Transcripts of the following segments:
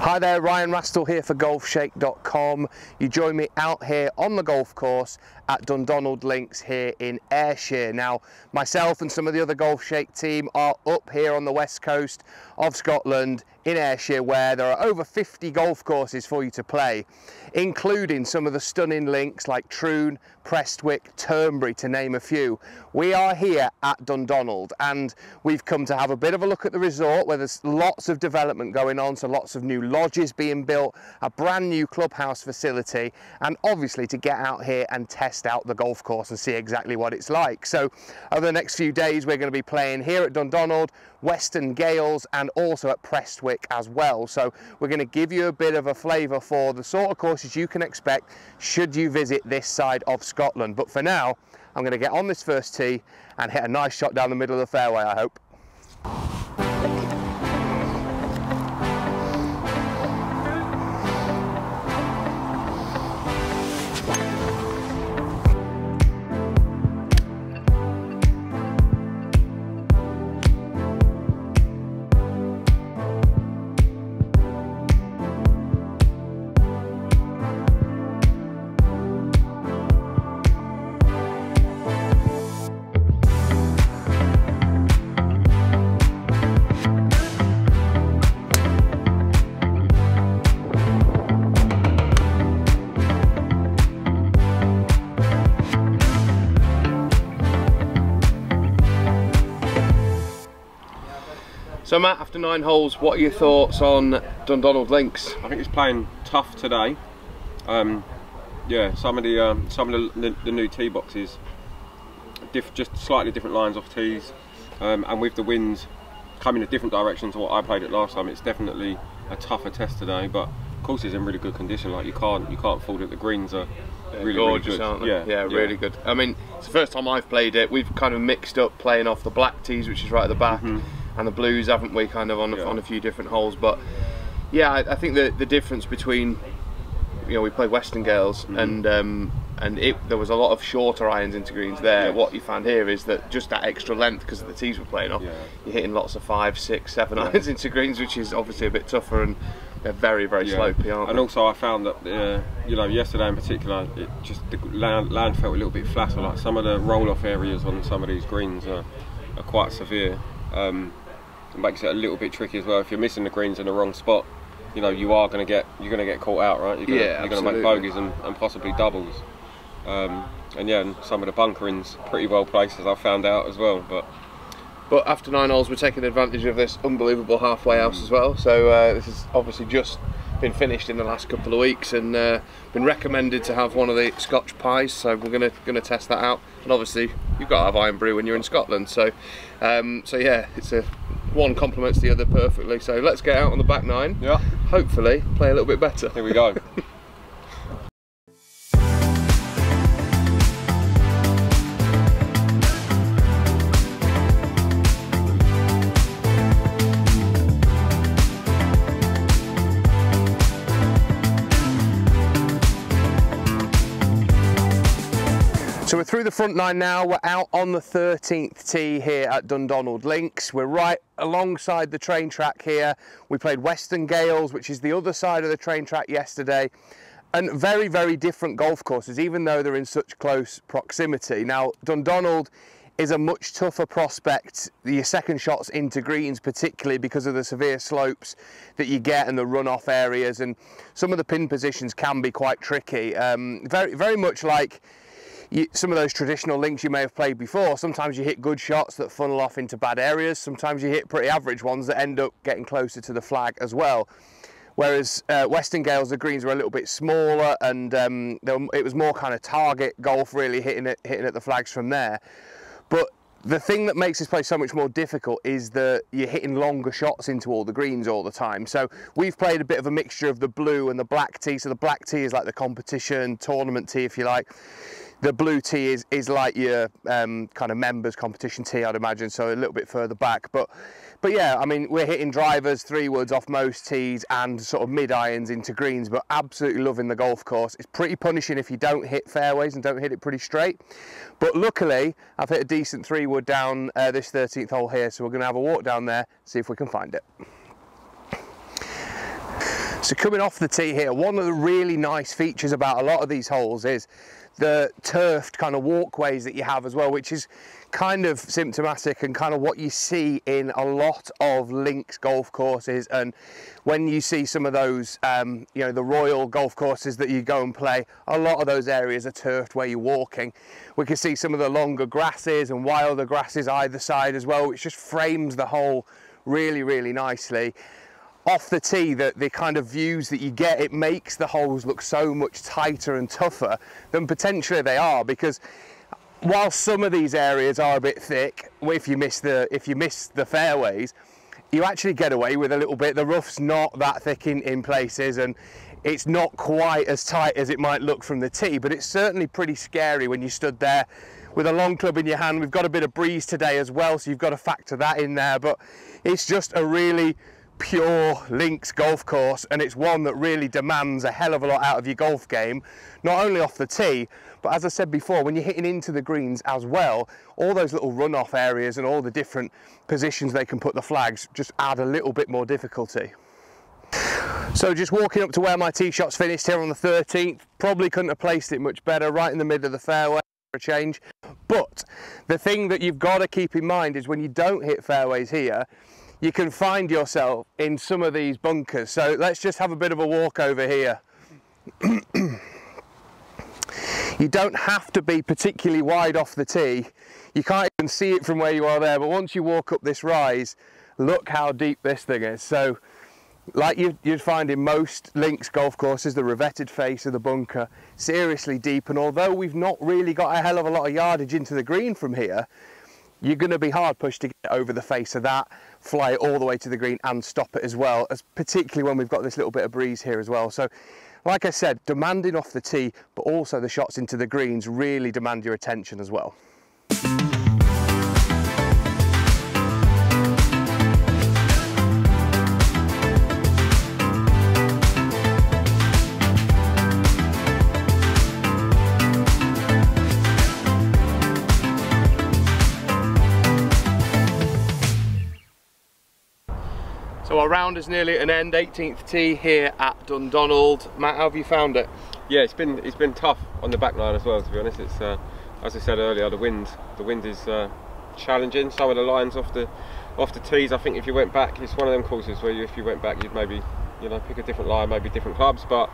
Hi there, Ryan Rastall here for Golfshake.com. You join me out here on the golf course at Dundonald Links here in Ayrshire. Now, myself and some of the other Golfshake team are up here on the west coast of Scotland in Ayrshire, where there are over 50 golf courses for you to play, including some of the stunning links like Troon, Prestwick, Turnberry, to name a few. We are here at Dundonald and we've come to have a bit of a look at the resort, where there's lots of development going on, so lots of new lodges being built, a brand new clubhouse facility, and obviously to get out here and test out the golf course and see exactly what it's like. So over the next few days we're going to be playing here at Dundonald, Western Gailes, and also at Prestwick as well. So we're going to give you a bit of a flavour for the sort of courses you can expect should you visit this side of Scotland. But for now, I'm going to get on this first tee and hit a nice shot down the middle of the fairway, I hope. So Matt, after 9 holes, what are your thoughts on Dundonald Links? I think it's playing tough today. Yeah, some of the new tee boxes, just slightly different lines off tees, and with the winds coming a different direction to what I played it last time, it's definitely a tougher test today. But of course, it's in really good condition. Like you can't fool it. The greens are really gorgeous, good. Aren't they? Yeah, really good. I mean, it's the first time I've played it. We've kind of mixed up playing off the black tees, which is right at the back, and the blues, haven't we, kind of on a few different holes. But yeah, I think the difference between, you know, we played Western Gailes and there was a lot of shorter irons into greens there. Yes. What you found here is that just that extra length, because of the tees we're playing off, you're hitting lots of 5, 6, 7 irons into greens, which is obviously a bit tougher, and they're very slopey, aren't they? And also I found that you know, yesterday in particular, it just the land felt a little bit flatter. Like some of the roll-off areas on some of these greens are quite severe. It makes it a little bit tricky as well. If you're missing the greens in the wrong spot, you know, you're going to get caught out, right? You're going to make bogeys and possibly doubles. And yeah, and some of the bunkering's pretty well placed, as I've found out as well. But after 9 holes, we're taking advantage of this unbelievable halfway house as well. So this has obviously just been finished in the last couple of weeks, and been recommended to have one of the Scotch pies. So we're gonna test that out. And obviously, you've got to have iron brew when you're in Scotland. So so yeah, it's one complements the other perfectly. So let's get out on the back 9. Yeah. Hopefully, play a little bit better. Here we go. So we're through the front 9 now. We're out on the 13th tee here at Dundonald Links. We're right alongside the train track here. We played Western Gailes, which is the other side of the train track, yesterday. And very different golf courses, even though they're in such close proximity. Now, Dundonald is a much tougher prospect. Your second shots into greens, particularly because of the severe slopes that you get and the runoff areas, and some of the pin positions can be quite tricky. Very much like some of those traditional links you may have played before. Sometimes you hit good shots that funnel off into bad areas. Sometimes you hit pretty average ones that end up getting closer to the flag as well. Whereas Western Gailes, the greens were a little bit smaller, and it was more kind of target golf, really hitting at the flags from there. But the thing that makes this place so much more difficult is that you're hitting longer shots into all the greens all the time. So we've played a bit of a mixture of the blue and the black tee. So the black tee is like the competition tournament tee, if you like. The blue tee is like your kind of members competition tee, I'd imagine, so a little bit further back. But yeah, I mean, we're hitting drivers 3 woods off most tees and sort of mid irons into greens, but absolutely loving the golf course. It's pretty punishing if you don't hit fairways and don't hit it pretty straight. But luckily, I've hit a decent 3 wood down this 13th hole here, so we're going to have a walk down there, see if we can find it. So coming off the tee here, one of the really nice features about a lot of these holes is the turfed kind of walkways that you have as well, which is kind of symptomatic and kind of what you see in a lot of links golf courses. And when you see some of those, you know, the royal golf courses that you go and play, a lot of those areas are turfed where you're walking. We can see some of the longer grasses and wilder grasses either side as well, which just frames the hole really, really nicely. Off the tee, the kind of views that you get, it makes the holes look so much tighter and tougher than potentially they are, because while some of these areas are a bit thick, if you miss the fairways, you actually get away with a little bit. The rough's not that thick in places, and it's not quite as tight as it might look from the tee, but it's certainly pretty scary when you stood there with a long club in your hand. We've got a bit of breeze today as well, so you've got to factor that in there, but it's just a really pure links golf course, and it's one that really demands a hell of a lot out of your golf game, not only off the tee, but as I said before, when you're hitting into the greens as well, all those little runoff areas and all the different positions they can put the flags just add a little bit more difficulty. So just walking up to where my tee shot's finished here on the 13th, probably couldn't have placed it much better, right in the middle of the fairway for a change. But the thing that you've got to keep in mind is when you don't hit fairways here, you can find yourself in some of these bunkers. So let's just have a bit of a walk over here. You don't have to be particularly wide off the tee. You can't even see it from where you are there, but once you walk up this rise, look how deep this thing is. So like you'd find in most links golf courses, the revetted face of the bunker, seriously deep. And although we've not really got a hell of a lot of yardage into the green from here, you're going to be hard pushed to get over the face of that, fly it all the way to the green and stop it as well, as particularly when we've got this little bit of breeze here as well. So like I said, demanding off the tee, but also the shots into the greens really demand your attention as well. So our round is nearly at an end, 18th tee here at Dundonald. Matt, how have you found it? Yeah, it's been tough on the back line as well, to be honest. It's as I said earlier, the wind is challenging. Some of the lines off the tees, I think if you went back, it's one of them courses where if you went back, you'd maybe, you know, pick a different line, maybe different clubs. But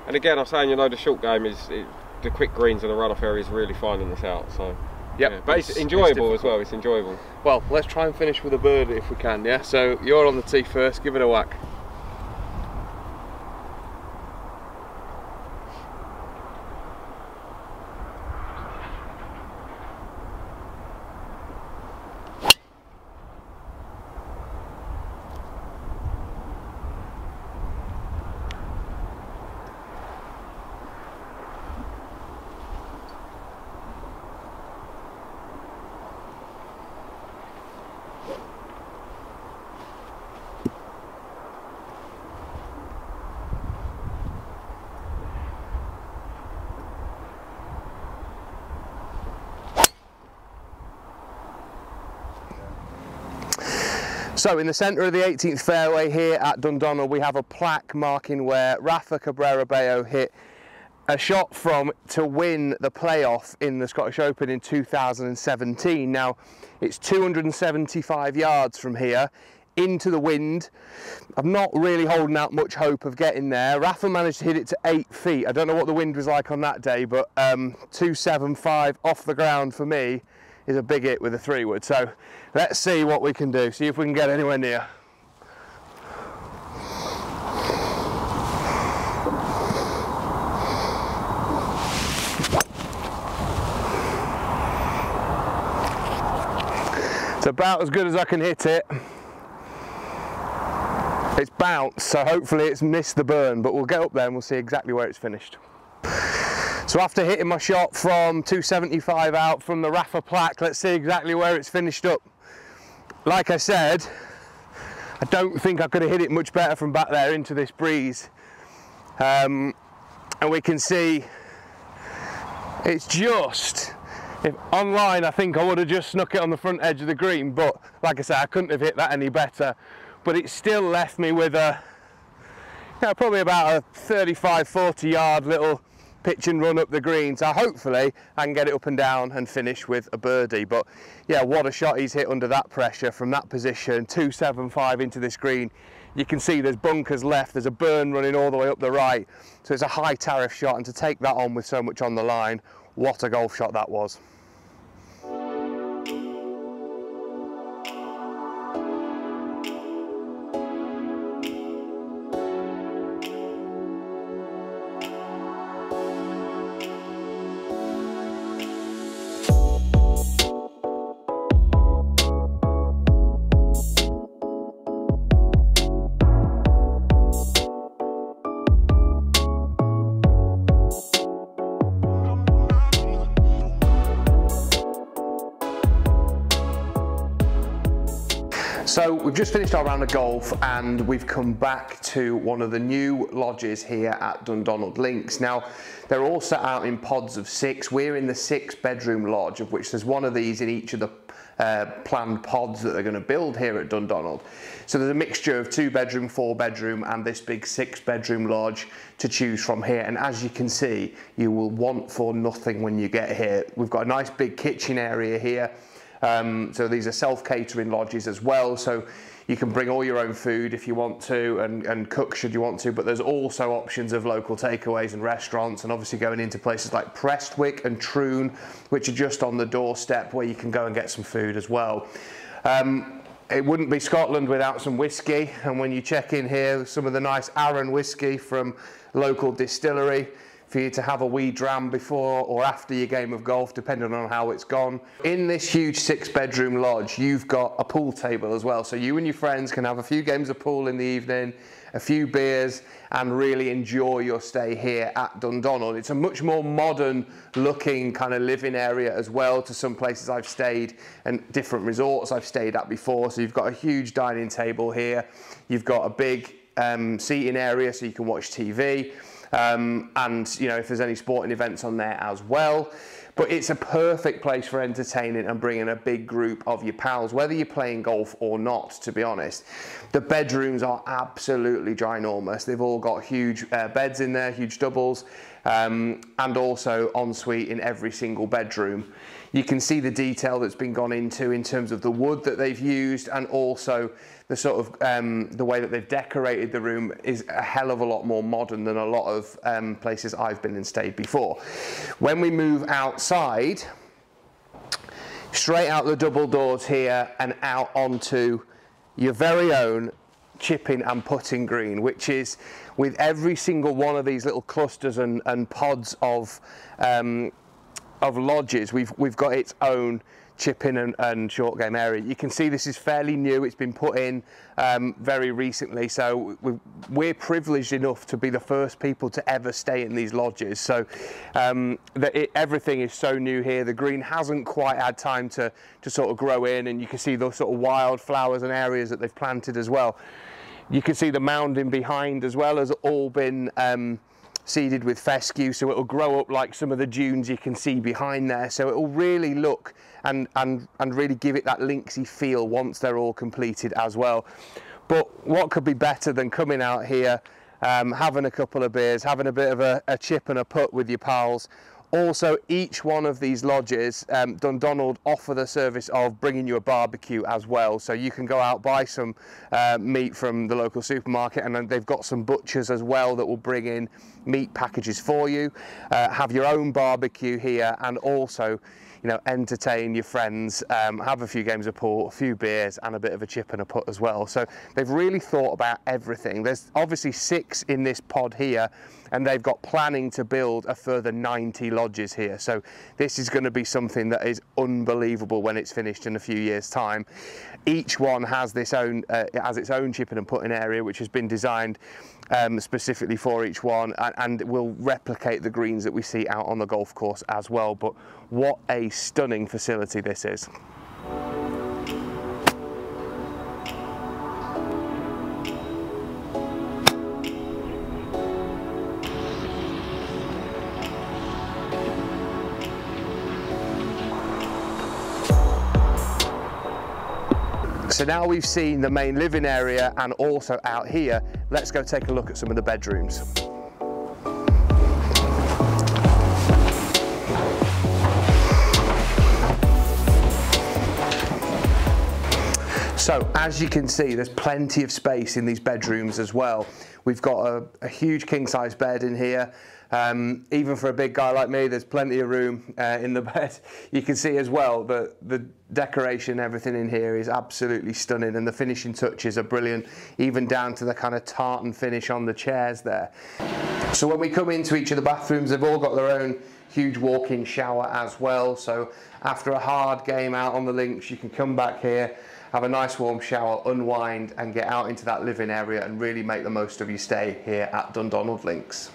and again, I'm saying, you know, the short game the quick greens and the runoff area is really finding this out. So. Yep, yeah, but it's enjoyable as well, it's enjoyable. Well, let's try and finish with a birdie if we can, yeah? So you're on the tee first, give it a whack. So in the centre of the 18th fairway here at Dundonald, we have a plaque marking where Rafa Cabrera-Bello hit a shot from to win the playoff in the Scottish Open in 2017. Now, it's 275 yards from here into the wind. I'm not really holding out much hope of getting there. Rafa managed to hit it to 8 feet. I don't know what the wind was like on that day, but 275 off the ground for me is a big hit with a 3-wood. So let's see what we can do, see if we can get anywhere near. It's about as good as I can hit it. It's bounced, so hopefully it's missed the burn, but we'll get up there and we'll see exactly where it's finished. So after hitting my shot from 275 out from the Rafa plaque, let's see exactly where it's finished up. Like I said, I don't think I could have hit it much better from back there into this breeze. And we can see it's just, if online I think I would have just snuck it on the front edge of the green, but like I said, I couldn't have hit that any better. But it still left me with a Yeah, probably about a 35-40 yard little pitch and run up the green, so hopefully I can get it up and down and finish with a birdie. But yeah, what a shot he's hit under that pressure from that position, 275 into this green. You can see there's bunkers left, there's a burn running all the way up the right, so it's a high tariff shot, and to take that on with so much on the line, what a golf shot that was. So we've just finished our round of golf and we've come back to one of the new lodges here at Dundonald Links. Now, they're all set out in pods of 6. We're in the 6-bedroom lodge, of which there's one of these in each of the planned pods that they're going to build here at Dundonald. So there's a mixture of 2-bedroom, 4-bedroom and this big 6-bedroom lodge to choose from here. And as you can see, you will want for nothing when you get here. We've got a nice big kitchen area here. So these are self-catering lodges as well, so you can bring all your own food if you want to and cook should you want to, but there's also options of local takeaways and restaurants, and obviously going into places like Prestwick and Troon, which are just on the doorstep where you can go and get some food as well. It wouldn't be Scotland without some whiskey, and when you check in here, some of the nice Arran whiskey from local distillery for you to have a wee dram before or after your game of golf, depending on how it's gone. In this huge 6-bedroom lodge, you've got a pool table as well, so you and your friends can have a few games of pool in the evening, a few beers, and really enjoy your stay here at Dundonald. It's a much more modern looking kind of living area as well to some places I've stayed and different resorts I've stayed at before. So you've got a huge dining table here, you've got a big seating area so you can watch TV. And you know, if there's any sporting events on there as well. But it's a perfect place for entertaining and bringing a big group of your pals, whether you're playing golf or not, to be honest. The bedrooms are absolutely ginormous. They've all got huge beds in there, huge doubles, and also ensuite in every single bedroom. You can see the detail that's been gone into in terms of the wood that they've used, and also the sort of the way that they've decorated the room is a hell of a lot more modern than a lot of places I've been and stayed before. When we move outside, straight out the double doors here and out onto your very own chipping and putting green, which is with every single one of these little clusters and pods of lodges, we've got its own chip-in and short game area. You can see this is fairly new. It's been put in very recently, so we're privileged enough to be the first people to ever stay in these lodges. So everything is so new here. The green hasn't quite had time to sort of grow in, and you can see those sort of wildflowers and areas that they've planted as well. You can see the mounding behind as well has all been seeded with fescue, so it'll grow up like some of the dunes you can see behind there. So it'll really look and really give it that linksy feel once they're all completed as well. But what could be better than coming out here, having a couple of beers, having a bit of a chip and a putt with your pals. Also, each one of these lodges, Dundonald offer the service of bringing you a barbecue as well. So you can go out, buy some meat from the local supermarket, and then they've got some butchers as well that will bring in meat packages for you. Have your own barbecue here, and also, you know, entertain your friends, have a few games of pool, a few beers, and a bit of a chip and a putt as well. So they've really thought about everything. There's obviously 6 in this pod here, and they've got planning to build a further 90 lodges here. So this is going to be something that is unbelievable when it's finished in a few years' time. Each one has its own chipping and putting area, which has been designed specifically for each one, and will replicate the greens that we see out on the golf course as well. But what a stunning facility this is. So now we've seen the main living area and also out here, let's go take a look at some of the bedrooms. So as you can see, there's plenty of space in these bedrooms as well. We've got a huge king-size bed in here. Even for a big guy like me, there's plenty of room in the bed. You can see as well that the decoration, everything in here is absolutely stunning, and the finishing touches are brilliant, even down to the kind of tartan finish on the chairs there. So when we come into each of the bathrooms, they've all got their own huge walk-in shower as well. So after a hard game out on the links, you can come back here, have a nice warm shower, unwind, and get out into that living area and really make the most of your stay here at Dundonald Links.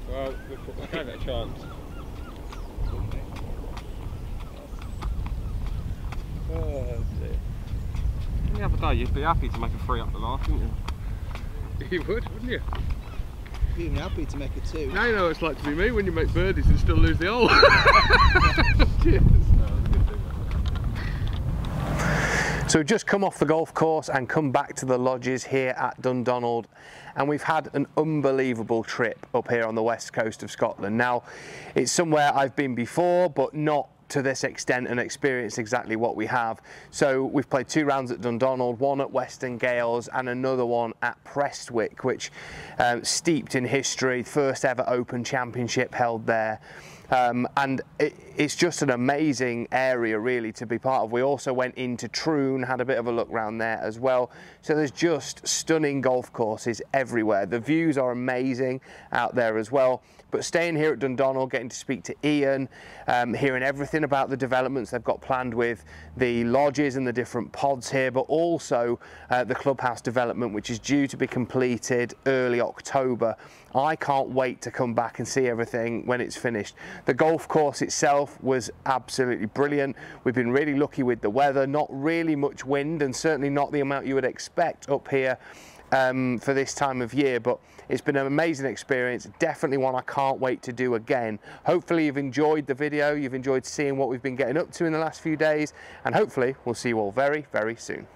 Well, we'll give it a chance. Oh dear. Any other day you'd be happy to make a 3 up the last, wouldn't you? You would, wouldn't you? You'd be happy to make a 2. Now you know what it's like to be me when you make birdies and still lose the hole. Cheers. So we've just come off the golf course and come back to the lodges here at Dundonald, and we've had an unbelievable trip up here on the west coast of Scotland. Now, it's somewhere I've been before, but not to this extent and experienced exactly what we have. So we've played 2 rounds at Dundonald, one at Western Gailes and another one at Prestwick, which steeped in history, first ever Open Championship held there. And it's just an amazing area really to be part of. We also went into Troon, had a bit of a look around there as well. So there's just stunning golf courses everywhere. The views are amazing out there as well. But staying here at Dundonald, getting to speak to Ian, hearing everything about the developments they've got planned with the lodges and the different pods here, but also the clubhouse development, which is due to be completed early October. I can't wait to come back and see everything when it's finished. The golf course itself was absolutely brilliant. We've been really lucky with the weather, not really much wind and certainly not the amount you would expect up here for this time of year, but it's been an amazing experience, definitely one I can't wait to do again. Hopefully you've enjoyed the video, you've enjoyed seeing what we've been getting up to in the last few days, and hopefully we'll see you all very, very soon.